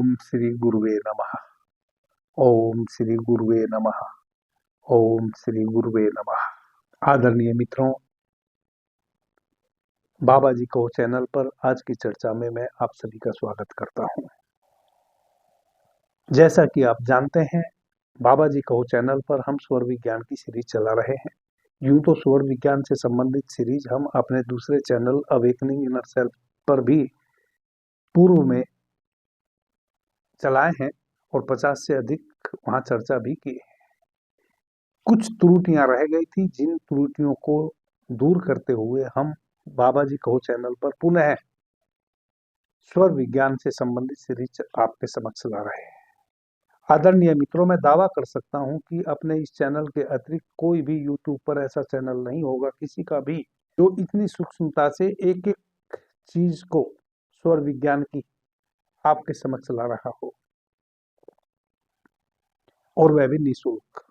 ओम श्री गुरुवे नमः। ओम श्री गुरुवे नमः। ओम श्री गुरुवे नमः। आदरणीय मित्रों, बाबा जी को चैनल पर आज की चर्चा में मैं आप सभी का स्वागत करता हूं। जैसा कि आप जानते हैं, बाबा जी को चैनल पर हम स्वर विज्ञान की सीरीज चला रहे हैं। यूं तो स्वर विज्ञान से संबंधित सीरीज हम अपने दूसरे चैनल अवेकनिंग इनर सेल्फ पर भी पूर्व में चलाए हैं और 50 से अधिक वहां चर्चा भी की है। कुछ त्रुटियां रह गई थी, जिन त्रुटियों को दूर करते हुए हम बाबा जी कहो चैनल पर पुनः स्वर विज्ञान से संबंधित सीरीज आपके समक्ष ला रहे हैं। आदरणीय मित्रों, मैं दावा कर सकता हूं कि अपने इस चैनल के अतिरिक्त कोई भी यूट्यूब पर ऐसा चैनल नहीं होगा किसी का भी जो इतनी सूक्ष्मता से एक एक चीज को स्वर विज्ञान की आपके समक्ष ला रहा हो, और वह भी निःशुल्क।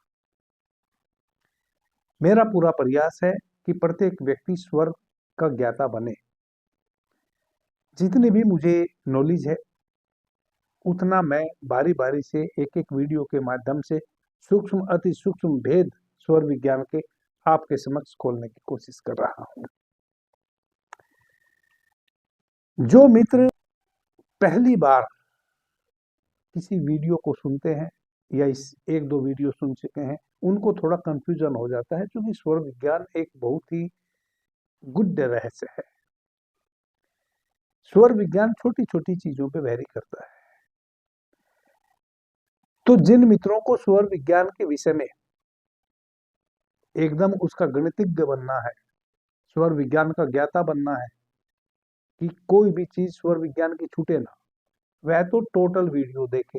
मेरा पूरा प्रयास है कि प्रत्येक व्यक्ति स्वर का ज्ञाता बने। जितनी भी मुझे नॉलेज है उतना मैं बारी बारी से एक एक वीडियो के माध्यम से सूक्ष्म अति सूक्ष्म भेद स्वर विज्ञान के आपके समक्ष खोलने की कोशिश कर रहा हूं। जो मित्र पहली बार किसी वीडियो को सुनते हैं या इस एक दो वीडियो सुन चुके हैं, उनको थोड़ा कंफ्यूजन हो जाता है, क्योंकि स्वर विज्ञान एक बहुत ही गुड रहस्य है। स्वर विज्ञान छोटी छोटी चीजों पे वैरी करता है। तो जिन मित्रों को स्वर विज्ञान के विषय में एकदम उसका गणितज्ञ बनना है, स्वर विज्ञान का ज्ञाता बनना है कि कोई भी चीज स्वर विज्ञान की छूटे ना, वह तो टोटल वीडियो देखे।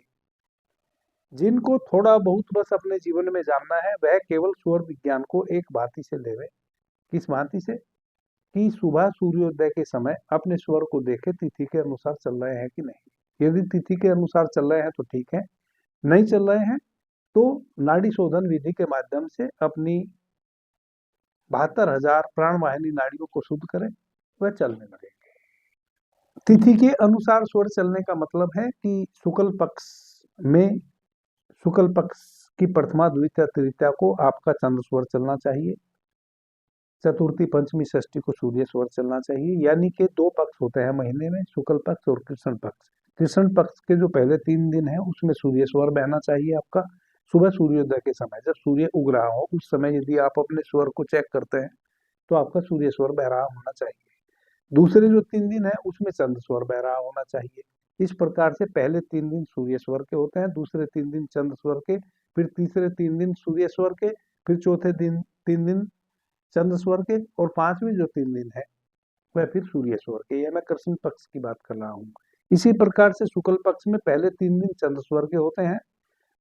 जिनको थोड़ा बहुत बस अपने जीवन में जानना है, वह केवल स्वर विज्ञान को एक भांति से लेवे। किस भांति से? कि सुबह सूर्योदय के समय अपने स्वर को देखे, तिथि के अनुसार चल रहे हैं कि नहीं। यदि तिथि के अनुसार चल रहे हैं तो ठीक है, नहीं चल रहे हैं तो नाड़ी शोधन विधि के माध्यम से अपनी 72,000 प्राणवाहिनी नाड़ियों को शुद्ध करें, वह चलने लगेंगे। तिथि के अनुसार स्वर चलने का मतलब है कि शुक्ल पक्ष में शुक्ल पक्ष की प्रथमा द्वितीया तृतीया को आपका चंद्र स्वर चलना चाहिए, चतुर्थी पंचमी षष्ठी को सूर्य स्वर चलना चाहिए। यानी कि दो पक्ष होते हैं महीने में, शुक्ल पक्ष और कृष्ण पक्ष। कृष्ण पक्ष के जो पहले 3 दिन है उसमें सूर्य स्वर बहना चाहिए आपका। सुबह सूर्योदय के समय जब सूर्य उग रहा हो उस समय यदि आप अपने स्वर को चेक करते हैं तो आपका सूर्य स्वर बह रहा होना चाहिए। दूसरे जो 3 दिन है उसमें चंद्र स्वर बह रहा होना चाहिए। इस प्रकार से पहले 3 दिन सूर्य स्वर के होते हैं, दूसरे 3 दिन चंद्र स्वर के, फिर तीसरे 3 दिन सूर्य स्वर के, फिर चौथे दिन 3 दिन चंद्र स्वर के, और 5वें जो 3 दिन है वह फिर सूर्य स्वर के। यह मैं कृष्ण पक्ष की बात कर रहा हूँ। इसी प्रकार से शुक्ल पक्ष में पहले 3 दिन चंद्र स्वर के होते हैं,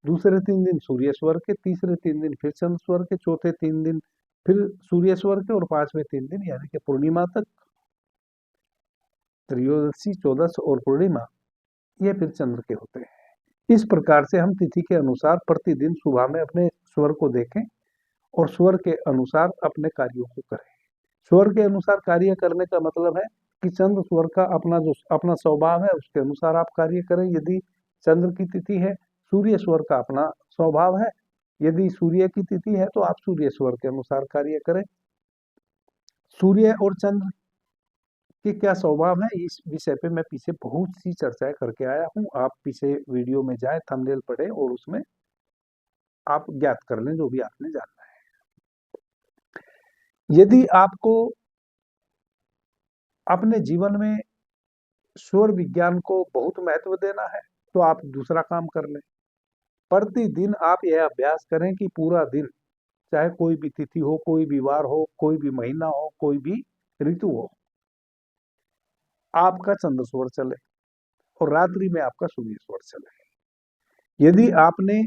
दूसरे 3 दिन सूर्य स्वर के, तीसरे 3 दिन फिर चंद्र स्वर के, चौथे 3 दिन फिर सूर्य स्वर के, और 5वें 3 दिन यानी कि पूर्णिमा तक, त्रयोदशी, चौदस और पूर्णिमा, ये फिर चंद्र के होते हैं। इस प्रकार से हम तिथि के अनुसार प्रतिदिन सुबह में अपने स्वर को देखें और स्वर के अनुसार अपने कार्यों को करें। स्वर के अनुसार कार्य करने का मतलब है कि चंद्र स्वर का अपना स्वभाव है उसके अनुसार आप कार्य करें। यदि चंद्र की तिथि है, सूर्य स्वर का अपना स्वभाव है, यदि सूर्य की तिथि है तो आप सूर्य स्वर के अनुसार कार्य करें। सूर्य और चंद्र के क्या स्वभाव है, इस विषय पे मैं पीछे बहुत सी चर्चाएं करके आया हूं। आप पीछे वीडियो में जाए, थंबनेल पढ़े और उसमें आप ज्ञात कर लें जो भी आपने जानना है। यदि आपको अपने जीवन में स्वर विज्ञान को बहुत महत्व देना है तो आप दूसरा काम कर लें। प्रतिदिन आप यह अभ्यास करें कि पूरा दिन, चाहे कोई भी तिथि हो, कोई भी वार हो, कोई भी महीना हो, कोई भी ऋतु हो, आपका चंद्र स्वर चले और रात्रि में आपका सूर्य स्वर चले। यदि आपने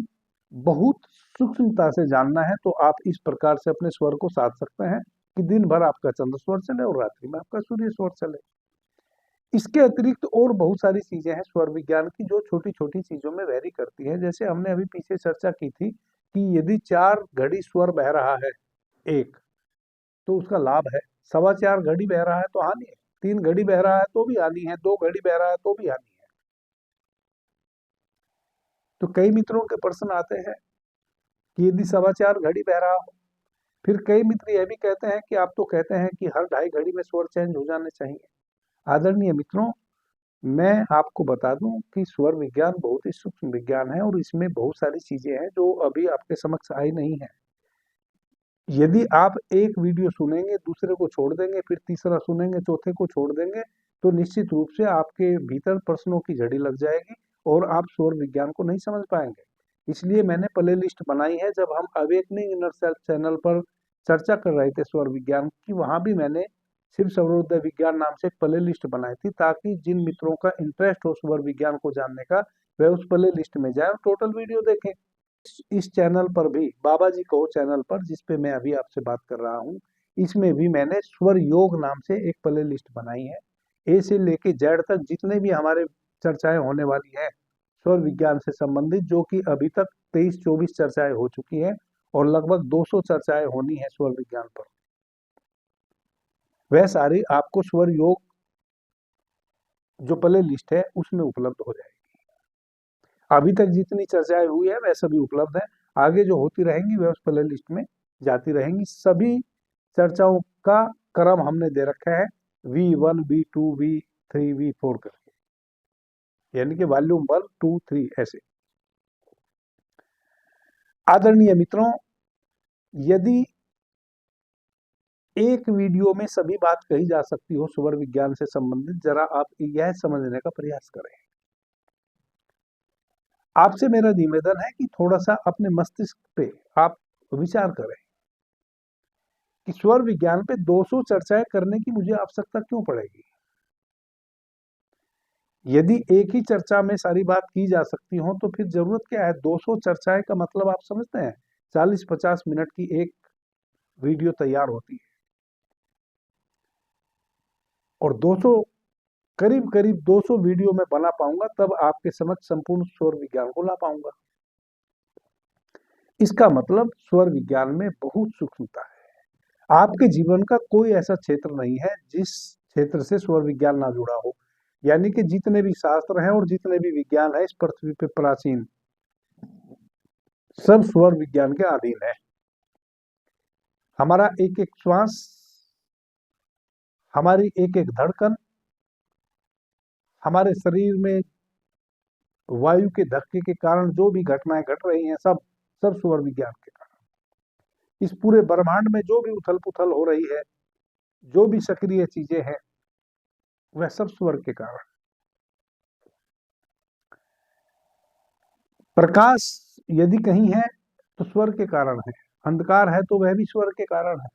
बहुत सूक्ष्मता से जानना है तो आप इस प्रकार से अपने स्वर को साध सकते हैं कि दिन भर आपका चंद्र स्वर चले और रात्रि में आपका सूर्य स्वर चले। इसके अतिरिक्त और बहुत सारी चीजें हैं स्वर विज्ञान की जो छोटी छोटी चीजों में वैरी करती है। जैसे हमने अभी पीछे चर्चा की थी कि यदि 4 घड़ी स्वर बह रहा है एक, तो उसका लाभ है। 4.25 घड़ी बह रहा है तो हानि है, 3 घड़ी बह रहा है तो भी हानि है, 2 घड़ी बह रहा है तो भी हानि है। तो कई मित्रों के प्रश्न आते हैं कि यदि समाचार घड़ी बह रहा हो, फिर कई मित्र यह भी कहते हैं कि आप तो कहते हैं कि हर 2.5 घड़ी में स्वर चेंज हो जाने चाहिए। आदरणीय मित्रों, मैं आपको बता दूं कि स्वर विज्ञान बहुत ही सूक्ष्म विज्ञान है और इसमें बहुत सारी चीजें हैं जो अभी आपके समक्ष आई नहीं है। यदि आप एक वीडियो सुनेंगे, दूसरे को छोड़ देंगे, फिर तीसरा सुनेंगे, चौथे को छोड़ देंगे, तो निश्चित रूप से आपके भीतर प्रश्नों की झड़ी लग जाएगी और आप स्वर विज्ञान को नहीं समझ पाएंगे। इसलिए मैंने प्ले लिस्ट बनाई है। जब हम अवेकनिंग इनर सेल्फ चैनल पर चर्चा कर रहे थे स्वर विज्ञान की, वहां भी मैंने शिव सर्वोदय विज्ञान नाम से एक प्ले लिस्ट बनाई थी, ताकि जिन मित्रों का इंटरेस्ट हो स्वर विज्ञान को जानने का, वह उस प्ले लिस्ट में जाए और टोटल वीडियो देखें। इस चैनल पर भी, बाबा जी कहो चैनल पर, जिसपे मैं अभी आपसे बात कर रहा हूँ, इसमें भी मैंने स्वर योग नाम से एक प्ले लिस्ट बनाई है। ए से लेके जेड तक जितने भी हमारे चर्चाएं होने वाली है स्वर विज्ञान से संबंधित, जो कि अभी तक 23-24 चर्चाएं हो चुकी हैं और लगभग 200 चर्चाएं होनी है स्वर विज्ञान पर, वह सारी आपको स्वर योग जो प्ले लिस्ट है उसमें उपलब्ध हो जाएगी। अभी तक जितनी चर्चाएं हुई है वह सभी उपलब्ध है, आगे जो होती रहेंगी वह उस प्ले लिस्ट में जाती रहेंगी। सभी चर्चाओं का क्रम हमने दे रखा है V1, V2, V3, V4 करके, यानी कि वॉल्यूम 1, 2, 3 ऐसे। आदरणीय मित्रों, यदि एक वीडियो में सभी बात कही जा सकती हो स्वर विज्ञान से संबंधित, जरा आप यह समझने का प्रयास करें। आपसे मेरा निवेदन है कि थोड़ा सा अपने मस्तिष्क पे आप विचार करें कि स्वर विज्ञान पे 200 चर्चाएं करने की मुझे आवश्यकता क्यों पड़ेगी। यदि एक ही चर्चा में सारी बात की जा सकती हो तो फिर जरूरत क्या है 200 चर्चाएं का मतलब आप समझते हैं? 40-50 मिनट की एक वीडियो तैयार होती है और 200 करीब करीब 200 वीडियो में बना पाऊंगा, तब आपके समक्ष संपूर्ण स्वर विज्ञान को ला पाऊंगा। इसका मतलब स्वर विज्ञान में बहुत सूक्ष्मता है। आपके जीवन का कोई ऐसा क्षेत्र नहीं है जिस क्षेत्र से स्वर विज्ञान ना जुड़ा हो। यानी कि जितने भी शास्त्र हैं और जितने भी विज्ञान है इस पृथ्वी पे प्राचीन, सब स्वर विज्ञान के अधीन है। हमारा एक एक श्वास, हमारी एक एक धड़कन, हमारे शरीर में वायु के धक्के के कारण जो भी घटनाएं घट रही हैं, सब सब स्वर विज्ञान के कारण। इस पूरे ब्रह्मांड में जो भी उथल पुथल हो रही है, जो भी सक्रिय चीजें हैं, वह सब स्वर के कारण। प्रकाश यदि कहीं है तो स्वर के कारण है, अंधकार है तो वह भी स्वर के कारण है,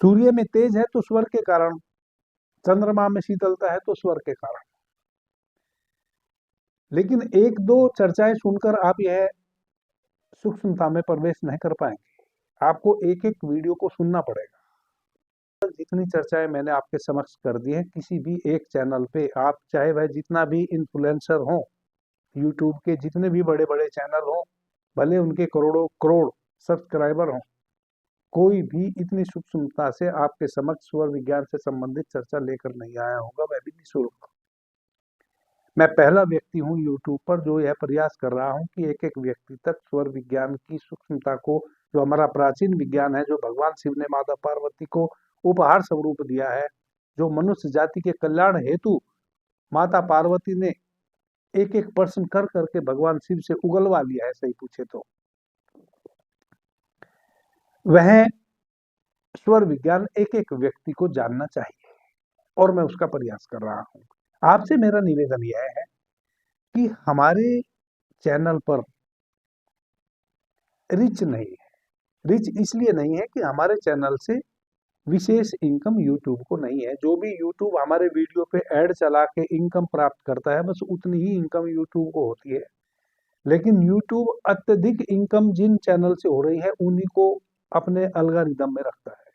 सूर्य में तेज है तो स्वर के कारण, चंद्रमा में शीतलता है तो स्वर के कारण। लेकिन एक दो चर्चाएं सुनकर आप यह सूक्ष्मता में प्रवेश नहीं कर पाएंगे, आपको एक एक वीडियो को सुनना पड़ेगा। जितनी चर्चाएं मैंने आपके समक्ष कर दी है, किसी भी एक चैनल पे आप, चाहे वह जितना भी इन्फ्लुएंसर हो, यूट्यूब के जितने भी बड़े बड़े चैनल हो, भले उनके करोड़ों करोड़ सब्सक्राइबर हो, कोई भी इतनी सूक्ष्मता से आपके समक्ष स्वर विज्ञान से संबंधित चर्चा लेकर नहीं आया होगा, वह भी निःशुल्क। मैं पहला व्यक्ति हूं यूट्यूब पर जो यह प्रयास कर रहा हूं कि एक एक व्यक्ति तक स्वर विज्ञान की सूक्ष्मता को, जो हमारा प्राचीन विज्ञान है, जो भगवान शिव ने माता पार्वती को उपहार स्वरूप दिया है, जो मनुष्य जाति के कल्याण हेतु माता पार्वती ने एक एक प्रश्न कर करके भगवान शिव से उगलवा लिया है, सही पूछे तो वह स्वर विज्ञान एक एक व्यक्ति को जानना चाहिए और मैं उसका प्रयास कर रहा हूं। आपसे मेरा निवेदन यह है कि हमारे चैनल पर रिच नहीं है। रिच इसलिए नहीं है कि हमारे चैनल से विशेष इनकम यूट्यूब को नहीं है। जो भी यूट्यूब हमारे वीडियो पे ऐड चला के इनकम प्राप्त करता है, बस उतनी ही इनकम यूट्यूब को होती है। लेकिन यूट्यूब अत्यधिक इनकम जिन चैनल से हो रही है उन्हीं को अपने अलगारिदम में रखता है।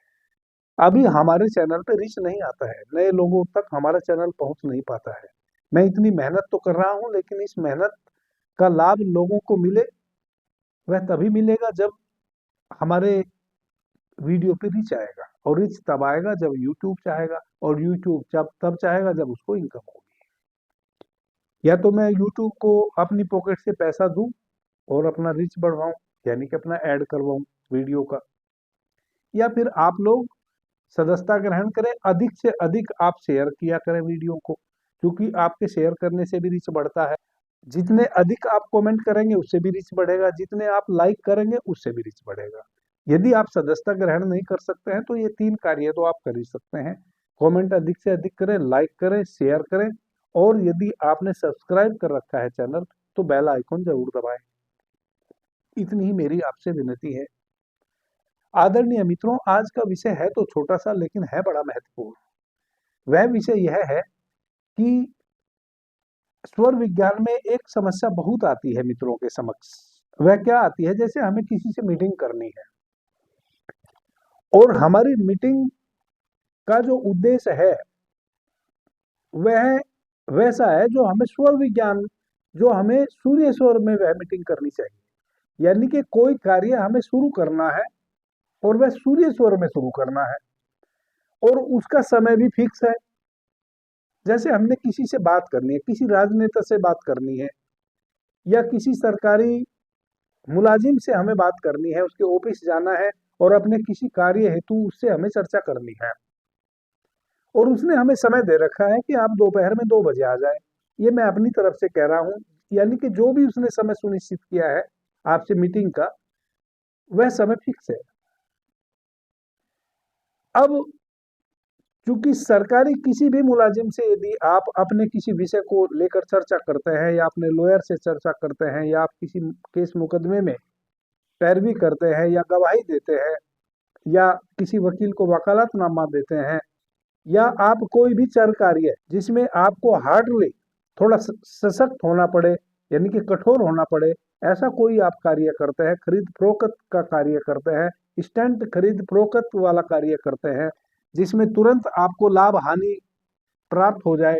अभी हमारे चैनल पे रीच नहीं आता है, नए लोगों तक हमारा चैनल पहुंच नहीं पाता है। मैं इतनी मेहनत तो कर रहा हूं, लेकिन इस मेहनत का लाभ लोगों को मिले, वह तभी मिलेगा जब हमारे वीडियो पे रीच आएगा, और रीच तब आएगा जब यूट्यूब चाहेगा, और यूट्यूब जब तब चाहेगा जब उसको इनकम होगी। या तो मैं यूट्यूब को अपनी पॉकेट से पैसा दूं और अपना रीच बढ़वाऊं, यानी कि अपना ऐड करवाऊं वीडियो का, या फिर आप लोग सदस्यता ग्रहण करें, अधिक से अधिक आप शेयर किया करें वीडियो को, क्योंकि आपके शेयर करने से भी रीच बढ़ता है। जितने अधिक आप कमेंट करेंगे उससे भी रीच बढ़ेगा, जितने आप लाइक करेंगे उससे भी रीच बढ़ेगा। यदि आप सदस्यता ग्रहण नहीं कर सकते हैं तो ये 3 कार्य तो आप कर ही सकते हैं। कमेंट अधिक से अधिक करें, लाइक करें, शेयर करें, और यदि आपने सब्सक्राइब कर रखा है चैनल तो बेल आइकन जरूर दबाएं। इतनी ही मेरी आपसे विनती है। आदरणीय मित्रों, आज का विषय है तो छोटा सा लेकिन है बड़ा महत्वपूर्ण। वह विषय यह है कि स्वर विज्ञान में एक समस्या बहुत आती है मित्रों के समक्ष। वह क्या आती है, जैसे हमें किसी से मीटिंग करनी है और हमारी मीटिंग का जो उद्देश्य है वह वैसा है जो हमें स्वर विज्ञान, जो हमें सूर्य स्वर में वह मीटिंग करनी चाहिए, यानी कि कोई कार्य हमें शुरू करना है और वह सूर्य स्वर में शुरू करना है और उसका समय भी फिक्स है। जैसे हमने किसी से बात करनी है, किसी राजनेता से बात करनी है या किसी सरकारी मुलाजिम से हमें बात करनी है, उसके ऑफिस जाना है और अपने किसी कार्य हेतु उससे हमें चर्चा करनी है, और उसने हमें समय दे रखा है कि आप दोपहर में 2 बजे आ जाए। ये मैं अपनी तरफ से कह रहा हूं, यानी कि जो भी उसने समय सुनिश्चित किया है आपसे मीटिंग का, वह समय फिक्स है। अब चूंकि सरकारी किसी भी मुलाजिम से यदि आप अपने किसी विषय को लेकर चर्चा करते हैं या अपने लॉयर से चर्चा करते हैं या आप किसी केस मुकदमे में पैरवी करते हैं या गवाही देते हैं या किसी वकील को वकालतनामा देते हैं, या आप कोई भी चर कार्य जिसमें आपको हार्डली थोड़ा सशक्त होना पड़े, यानी कि कठोर होना पड़े, ऐसा कोई आप कार्य करते हैं, खरीद फरोख्त का कार्य करते हैं, स्टैंड खरीद फरोख्त वाला कार्य करते हैं जिसमें तुरंत आपको लाभ हानि प्राप्त हो जाए,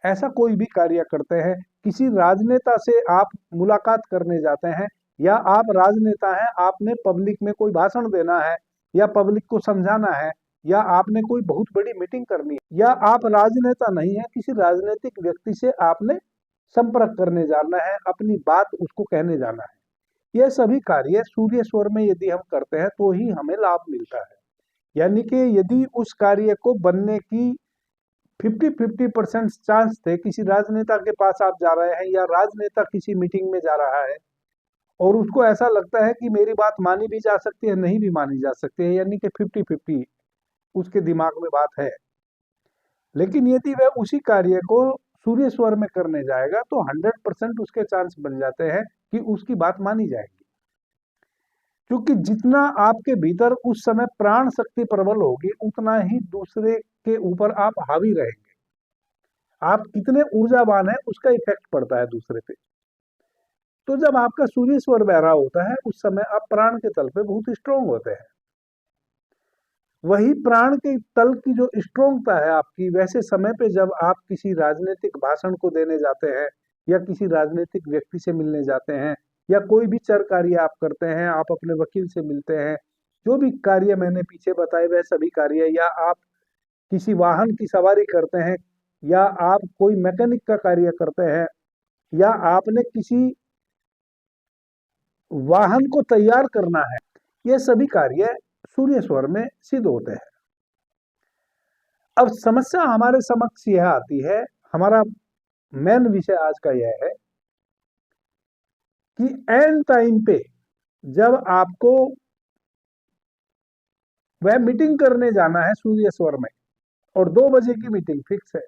ऐसा कोई भी कार्य करते हैं, किसी राजनेता से आप मुलाकात करने जाते हैं या आप राजनेता हैं, आपने पब्लिक में कोई भाषण देना है या पब्लिक को समझाना है या आपने कोई बहुत बड़ी मीटिंग करनी है, या आप राजनेता नहीं है, किसी राजनीतिक व्यक्ति से आपने संपर्क करने जाना है, अपनी बात उसको कहने जाना है, यह सभी कार्य सूर्य स्वर में यदि हम करते हैं तो ही हमें लाभ मिलता है। यानी कि यदि उस कार्य को बनने की 50-50% चांस थे, किसी राजनेता के पास आप जा रहे हैं या राजनेता किसी मीटिंग में जा रहा है और उसको ऐसा लगता है कि मेरी बात मानी भी जा सकती है, नहीं भी मानी जा सकती है, यानी कि 50-50 उसके दिमाग में बात है, लेकिन यदि वह उसी कार्य को सूर्य स्वर में करने जाएगा तो 100% उसके चांस बन जाते हैं कि उसकी बात मानी जाएगी, क्योंकि जितना आपके भीतर उस समय प्राण शक्ति प्रबल होगी उतना ही दूसरे के ऊपर आप हावी रहेंगे। आप कितने ऊर्जावान हैं उसका इफेक्ट पड़ता है दूसरे पे। तो जब आपका सूर्य स्वर बह रहा होता है उस समय आप प्राण के तल पे बहुत स्ट्रोंग होते हैं। वही प्राण के तल की जो स्ट्रोंगता है आपकी, वैसे समय पे जब आप किसी राजनीतिक भाषण को देने जाते हैं या किसी राजनीतिक व्यक्ति से मिलने जाते हैं या कोई भी चर कार्य आप करते हैं, आप अपने वकील से मिलते हैं, जो भी कार्य मैंने पीछे बताए वह सभी कार्य, या आप किसी वाहन की सवारी करते हैं या आप कोई मैकेनिक का कार्य करते हैं या आपने किसी वाहन को तैयार करना है, ये सभी कार्य सूर्य स्वर में सिद्ध होते हैं। अब समस्या हमारे समक्ष यह आती है, हमारा मेन विषय आज का यह है कि एंड टाइम पे जब आपको वह मीटिंग करने जाना है सूर्य स्वर में और 2 बजे की मीटिंग फिक्स है,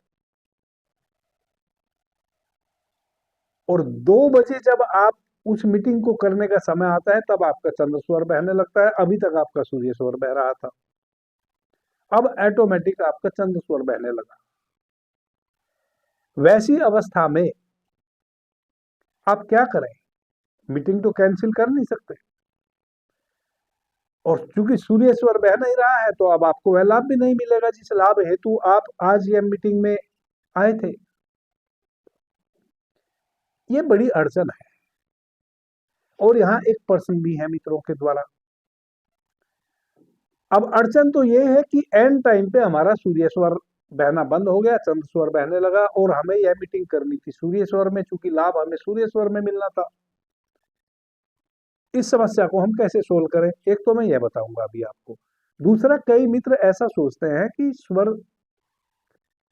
और 2 बजे जब आप उस मीटिंग को करने का समय आता है तब आपका चंद्र स्वर बहने लगता है। अभी तक आपका सूर्य स्वर बह रहा था, अब ऑटोमेटिक आपका चंद्र स्वर बहने लगा। वैसी अवस्था में आप क्या करें? मीटिंग तो कैंसिल कर नहीं सकते, और चूंकि सूर्य स्वर बह नहीं रहा है तो अब आपको वह लाभ भी नहीं मिलेगा जिस लाभ हेतु आप आज यह मीटिंग में आए थे। ये बड़ी अड़चन है, और यहाँ एक प्रश्न भी है मित्रों के द्वारा। अब अड़चन तो ये है कि एंड टाइम पे हमारा सूर्य स्वर बहना बंद हो गया, चंद्र स्वर बहने लगा, और हमें यह मीटिंग करनी थी सूर्य स्वर में, चूंकि लाभ हमें सूर्य स्वर में मिलना था। इस समस्या को हम कैसे सोल्व करें, एक तो मैं यह बताऊंगा अभी आपको। दूसरा, कई मित्र ऐसा सोचते हैं कि स्वर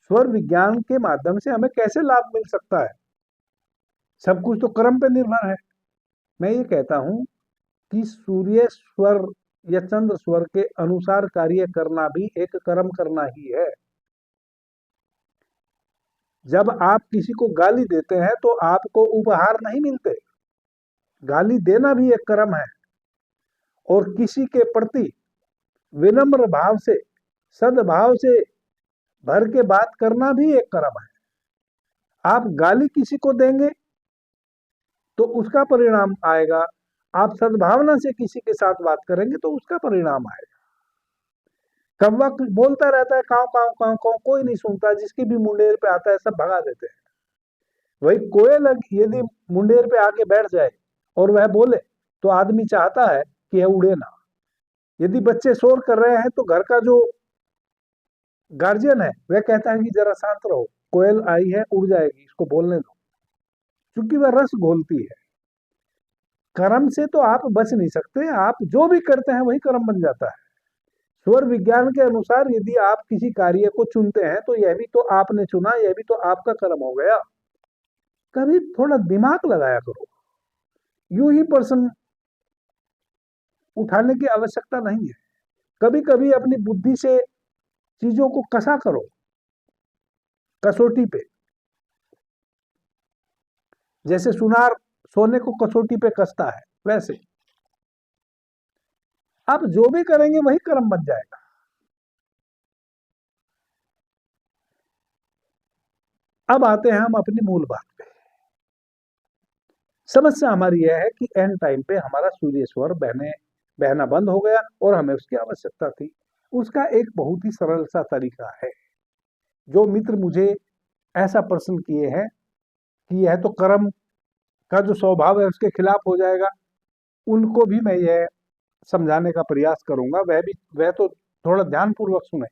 स्वर विज्ञान के माध्यम से हमें कैसे लाभ मिल सकता है, सब कुछ तो कर्म पे निर्भर है। मैं ये कहता हूं कि सूर्य स्वर या चंद्र स्वर के अनुसार कार्य करना भी एक कर्म करना ही है। जब आप किसी को गाली देते हैं तो आपको उपहार नहीं मिलते, गाली देना भी एक कर्म है। और किसी के प्रति विनम्र भाव से, सद्भाव से भर के बात करना भी एक कर्म है। आप गाली किसी को देंगे तो उसका परिणाम आएगा, आप सद्भावना से किसी के साथ बात करेंगे तो उसका परिणाम आएगा। कौवा बोलता रहता है काव काव काव काव, कोई नहीं सुनता, जिसकी भी मुंडेर पे आता है सब भगा देते हैं। वही कोयल यदि मुंडेर पे आके बैठ जाए और वह बोले तो आदमी चाहता है कि यह उड़े ना। यदि बच्चे शोर कर रहे हैं तो घर का जो गार्जियन है वह कहता है कि जरा शांत रहो, कोयल आई है उड़ जाएगी, इसको बोलने दो, क्योंकि वह रस घोलती है। कर्म से तो आप बच नहीं सकते, आप जो भी करते हैं वही कर्म बन जाता है। स्वर विज्ञान के अनुसार यदि आप किसी कार्य को चुनते हैं तो यह भी तो आपने चुना, यह भी तो आपका कर्म हो गया। कभी थोड़ा दिमाग लगाया करो, यूं ही पर्सन उठाने की आवश्यकता नहीं है। कभी कभी अपनी बुद्धि से चीजों को कसा करो, कसौटी पे, जैसे सुनार सोने को कसौटी पे कसता है, वैसे आप जो भी करेंगे वही कर्म बन जाएगा। अब आते हैं हम अपनी मूल बात पे। समस्या हमारी यह है कि एंड टाइम पे हमारा सूर्य स्वर बहना बंद हो गया और हमें उसकी आवश्यकता थी। उसका एक बहुत ही सरल सा तरीका है। जो मित्र मुझे ऐसा प्रश्न किए हैं कि यह तो कर्म का जो स्वभाव है उसके खिलाफ हो जाएगा, उनको भी मैं यह समझाने का प्रयास करूंगा, वह तो थोड़ा ध्यानपूर्वक सुने।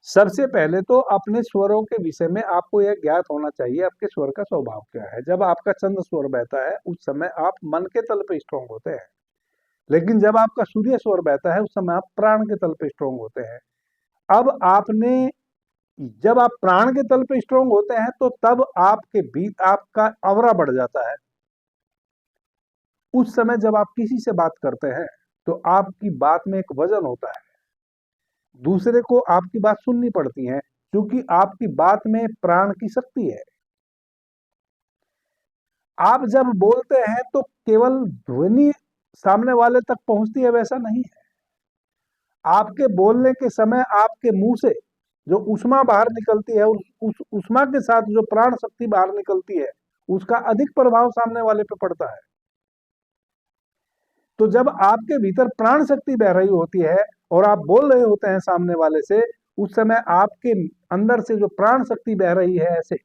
सबसे पहले तो अपने स्वरों के विषय में आपको यह ज्ञात होना चाहिए आपके स्वर का स्वभाव क्या है। जब आपका चंद्र स्वर बहता है उस समय आप मन के तल पे स्ट्रोंग होते हैं, लेकिन जब आपका सूर्य स्वर बहता है उस समय आप प्राण के तल पे स्ट्रोंग होते हैं। अब आपने जब आप प्राण के तल पे स्ट्रोंग होते हैं तो तब आपके बीच आपका ऑरा बढ़ जाता है। उस समय जब आप किसी से बात करते हैं तो आपकी बात में एक वजन होता है, दूसरे को आपकी बात सुननी पड़ती है, क्योंकि आपकी बात में प्राण की शक्ति है। आप जब बोलते हैं तो केवल ध्वनि सामने वाले तक पहुंचती है, वैसा नहीं है। आपके बोलने के समय आपके मुंह से जो ऊष्मा बाहर निकलती है, उस ऊष्मा के साथ जो प्राण शक्ति बाहर निकलती है, उसका अधिक प्रभाव सामने वाले पे पड़ता है। तो जब आपके भीतर प्राण शक्ति बह रही होती है और आप बोल रहे होते हैं सामने वाले से, उस समय आपके अंदर से जो प्राण शक्ति बह रही है ऐसे,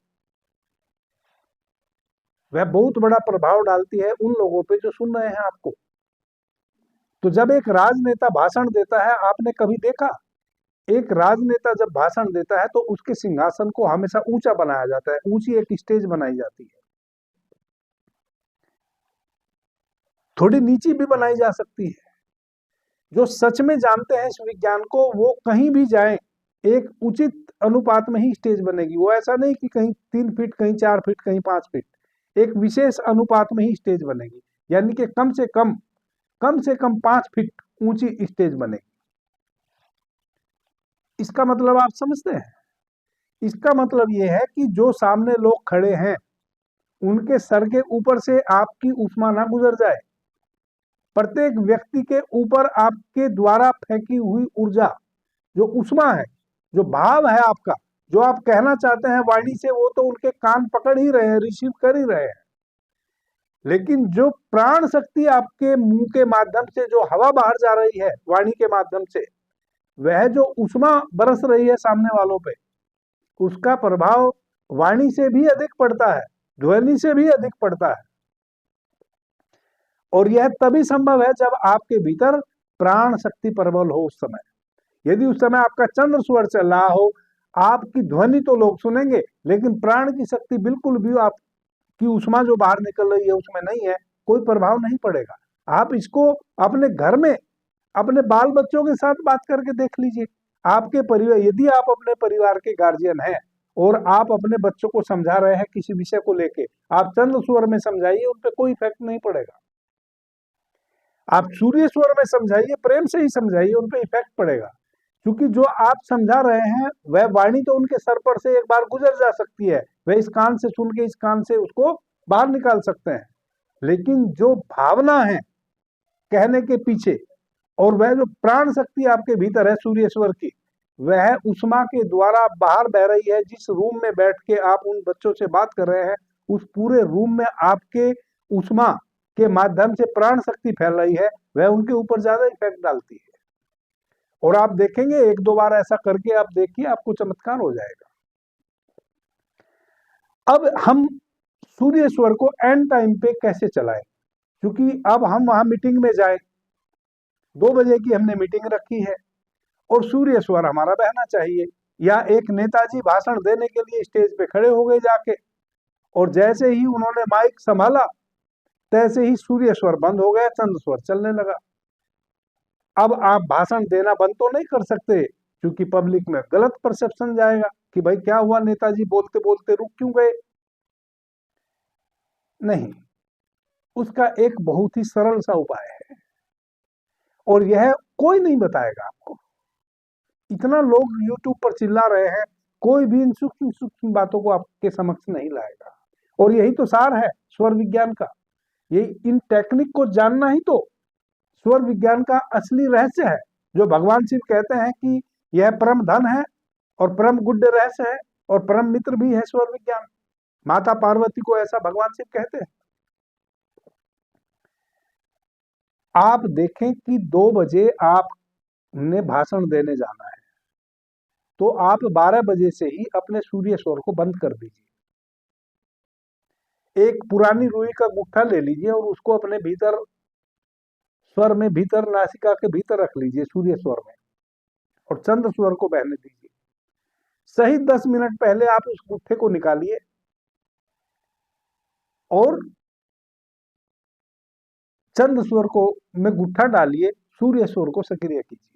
वह बहुत बड़ा प्रभाव डालती है उन लोगों पे जो सुन रहे हैं आपको। तो जब एक राजनेता भाषण देता है, आपने कभी देखा एक राजनेता जब भाषण देता है तो उसके सिंहासन को हमेशा ऊंचा बनाया जाता है, ऊंची एक स्टेज बनाई जाती है, थोड़ी नीची भी बनाई जा सकती है। जो सच में जानते हैं इस विज्ञान को वो कहीं भी जाएं, एक उचित अनुपात में ही स्टेज बनेगी। वो ऐसा नहीं कि कहीं 3 फीट, कहीं 4 फीट, कहीं 5 फीट, एक विशेष अनुपात में ही स्टेज बनेगी। यानी कि कम से कम 5 फीट ऊंची स्टेज बनेगी। इसका मतलब आप समझते हैं? इसका मतलब यह है कि जो सामने लोग खड़े हैं उनके सर के ऊपर से आपकी ऊष्मा ना गुजर जाए। प्रत्येक व्यक्ति के ऊपर आपके द्वारा फेंकी हुई ऊर्जा, जो ऊष्मा है, जो भाव है आपका, जो आप कहना चाहते हैं वाणी से, वो तो उनके कान पकड़ ही रहे हैं, रिसीव कर ही रहे हैं। लेकिन जो प्राण शक्ति आपके मुंह के माध्यम से जो हवा बाहर जा रही है वाणी के माध्यम से, वह जो ऊष्मा बरस रही है सामने वालों पे, उसका प्रभाव वाणी से भी अधिक पड़ता है, ध्वनि से भी अधिक पड़ता है। और यह तभी संभव है जब आपके भीतर प्राण शक्ति प्रबल हो उस समय। यदि उस समय आपका चंद्र स्वर चल रहा हो, आपकी ध्वनि तो लोग सुनेंगे, लेकिन प्राण की शक्ति बिल्कुल भी आपकी ऊष्मा जो बाहर निकल रही है उसमें नहीं है, कोई प्रभाव नहीं पड़ेगा। आप इसको अपने घर में अपने बाल बच्चों के साथ बात करके देख लीजिए। आपके परिवार, यदि आप अपने परिवार के गार्जियन हैं और आप अपने बच्चों को समझा रहे हैं किसी विषय को लेके, आप चंद्र स्वर में समझाइए, उन पर कोई इफेक्ट नहीं पड़ेगा। आप सूर्य स्वर में समझाइए, प्रेम से ही समझाइए, उन पर इफेक्ट पड़ेगा। क्योंकि जो आप समझा रहे हैं वह वाणी तो उनके सर पर से एक बार गुजर जा सकती है, वह इस कान से सुन के इस कान से उसको बाहर निकाल सकते हैं, लेकिन जो भावना है कहने के पीछे और वह जो प्राण शक्ति आपके भीतर है सूर्य स्वर की, वह उष्मा के द्वारा बाहर बह रही है। जिस रूम में बैठ के आप उन बच्चों से बात कर रहे हैं, उस पूरे रूम में आपके उष्मा के माध्यम से प्राण शक्ति फैल रही है, वह उनके ऊपर ज्यादा इफेक्ट डालती है। और आप देखेंगे, एक दो बार ऐसा करके आप देखिए, आपको चमत्कार हो जाएगा। अब हम सूर्य स्वर को एंड टाइम पे कैसे चलाएं, क्योंकि अब हम वहां मीटिंग में जाए, 2 बजे की हमने मीटिंग रखी है और सूर्य स्वर हमारा बहना चाहिए, या एक नेताजी भाषण देने के लिए स्टेज पे खड़े हो गए जाके, और जैसे ही उन्होंने माइक संभाला तैसे ही सूर्य स्वर बंद हो गया, चंद्र स्वर चलने लगा। अब आप भाषण देना बंद तो नहीं कर सकते, क्योंकि पब्लिक में गलत परसेप्शन जाएगा कि भाई क्या हुआ, नेताजी बोलते बोलते रुक क्यों गए। नहीं, उसका एक बहुत ही सरल सा उपाय है, और यह कोई नहीं बताएगा आपको। इतना लोग YouTube पर चिल्ला रहे हैं, कोई भी इन सूक्ष्म सूक्ष्म बातों को आपके समक्ष नहीं लाएगा। और यही तो सार है स्वर विज्ञान का, यही इन टेक्निक को जानना ही तो स्वर विज्ञान का असली रहस्य है। जो भगवान शिव कहते हैं कि यह परम धन है और परम गुड्ड रहस्य है और परम मित्र भी है स्वर विज्ञान। माता पार्वती को ऐसा भगवान शिव कहते हैं। आप देखें कि 2 बजे आपने भाषण देने जाना है, तो आप 12 बजे से ही अपने सूर्य स्वर को बंद कर दीजिए। एक पुरानी रुई का गुट्ठा ले लीजिए और उसको अपने भीतर स्वर में, भीतर नासिका के भीतर रख लीजिए सूर्य स्वर में, और चंद्र स्वर को बहने दीजिए। सही 10 मिनट पहले आप उस गुट्ठे को निकालिए और चंद्र स्वर को में गुट्ठा डालिए, सूर्य स्वर को सक्रिय कीजिए।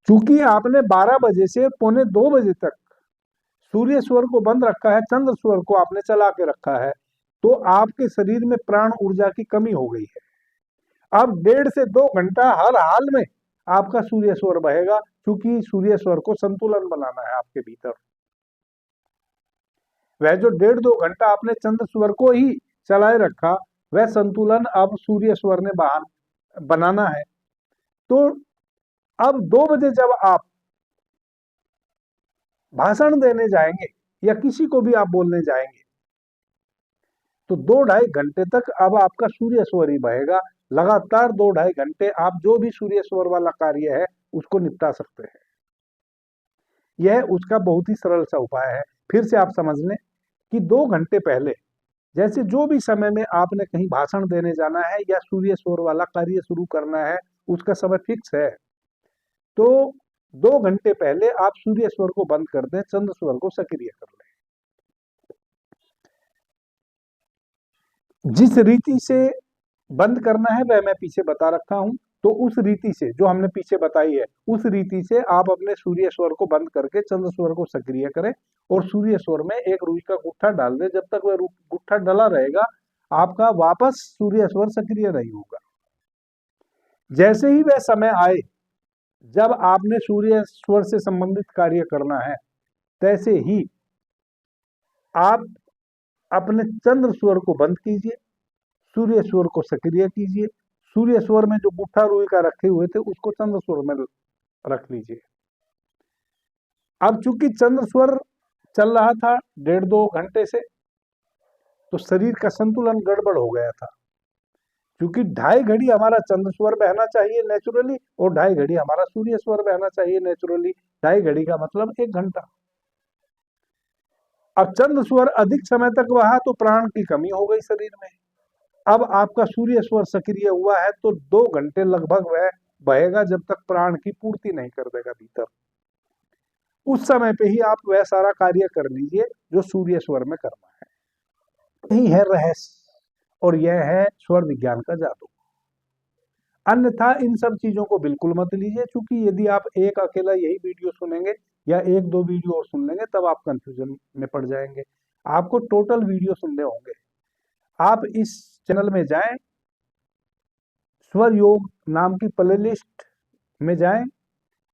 चूंकि आपने 12 बजे से पौने 2 बजे तक सूर्य स्वर को बंद रखा है, चंद्र स्वर को आपने चला के रखा है, तो आपके शरीर में प्राण ऊर्जा की कमी हो गई है। अब 1.5 से 2 घंटा हर हाल में आपका सूर्य स्वर बहेगा, क्योंकि सूर्य स्वर को संतुलन बनाना है आपके भीतर। वह जो 1.5-2 घंटा आपने चंद्र स्वर को ही चलाए रखा, वह संतुलन अब सूर्य स्वर ने बाहर बनाना है। तो अब 2 बजे जब आप भाषण देने जाएंगे या किसी को भी आप बोलने जाएंगे, तो 2-2.5 घंटे तक अब आपका सूर्य स्वर ही बहेगा। लगातार 2-2.5 घंटे आप जो भी सूर्य स्वर वाला कार्य है उसको निपटा सकते हैं। यह उसका बहुत ही सरल सा उपाय है। फिर से आप समझ लें कि 2 घंटे पहले, जैसे जो भी समय में आपने कहीं भाषण देने जाना है या सूर्य स्वर वाला कार्य शुरू करना है, उसका समय फिक्स है, तो 2 घंटे पहले आप सूर्य स्वर को बंद कर दें, चंद्र स्वर को सक्रिय कर लें। जिस रीति से बंद करना है वह मैं पीछे बता रखा हूं, तो उस रीति से जो हमने पीछे बताई है, उस रीति से आप अपने सूर्य स्वर को बंद करके चंद्र स्वर को सक्रिय करें और सूर्य स्वर में एक रुई का गुट्ठा डाल दें। जब तक वह गुट्ठा डला रहेगा, आपका वापस सूर्य स्वर सक्रिय नहीं होगा। जैसे ही वह समय आए जब आपने सूर्य स्वर से संबंधित कार्य करना है, तैसे ही आप अपने चंद्र स्वर को बंद कीजिए, सूर्य स्वर को सक्रिय कीजिए। सूर्य स्वर में जो गुट्ठा रुई का रखे हुए थे उसको चंद्र स्वर में रख लीजिए। अब चूंकि चंद्र स्वर चल रहा था 1.5-2 घंटे से, तो शरीर का संतुलन गड़बड़ हो गया था, क्योंकि 2.5 घड़ी हमारा चंद्र स्वर बहना चाहिए नेचुरली और 2.5 घड़ी हमारा सूर्य स्वर बहना चाहिए नेचुरली। 2.5 घड़ी का मतलब 1 घंटा। अब चंद्र स्वर अधिक समय तक बहा तो प्राण की कमी हो गई शरीर में। अब आपका सूर्य स्वर सक्रिय हुआ है तो 2 घंटे लगभग वह बहेगा जब तक प्राण की पूर्ति नहीं कर देगा भीतर। उस समय पे ही आप वह सारा कार्य कर लीजिए जो सूर्य स्वर में करना है। यही है रहस्य और यह है स्वर विज्ञान का जादू। अन्यथा इन सब चीजों को बिल्कुल मत लीजिए, क्योंकि यदि आप एक अकेला यही वीडियो सुनेंगे या एक दो वीडियो और सुन लेंगे तब आप कंफ्यूजन में पड़ जाएंगे। आपको टोटल वीडियो सुनने होंगे। आप इस चैनल में जाएं, स्वर योग नाम की प्लेलिस्ट में जाएं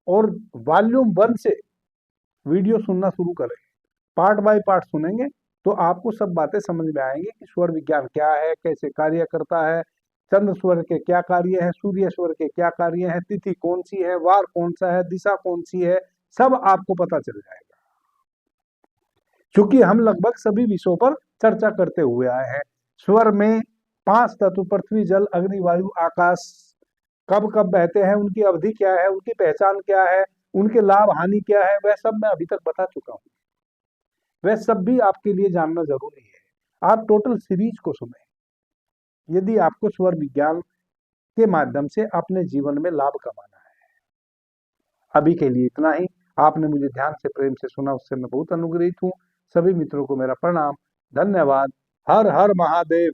और वॉल्यूम 1 से वीडियो सुनना शुरू करें। पार्ट बाय पार्ट सुनेंगे तो आपको सब बातें समझ में आएंगी कि स्वर विज्ञान क्या है, कैसे कार्य करता है, चंद्र स्वर के क्या कार्य है, सूर्य स्वर के क्या कार्य है, तिथि कौन सी है, वार कौन सा है, दिशा कौन सी है, सब आपको पता चल जाएगा। क्योंकि हम लगभग सभी विषयों पर चर्चा करते हुए आए हैं। स्वर में 5 तत्व पृथ्वी, जल, अग्नि, वायु, आकाश कब कब बहते हैं, उनकी अवधि क्या है, उनकी पहचान क्या है, उनके लाभ हानि क्या है, वह सब मैं अभी तक बता चुका हूँ। वह सब भी आपके लिए जानना जरूरी है। आप टोटल सीरीज को सुने यदि आपको स्वर विज्ञान के माध्यम से अपने जीवन में लाभ कमाना है। अभी के लिए इतना ही। आपने मुझे ध्यान से प्रेम से सुना, उससे मैं बहुत अनुग्रहित हूँ। सभी मित्रों को मेरा प्रणाम, धन्यवाद। हर हर महादेव।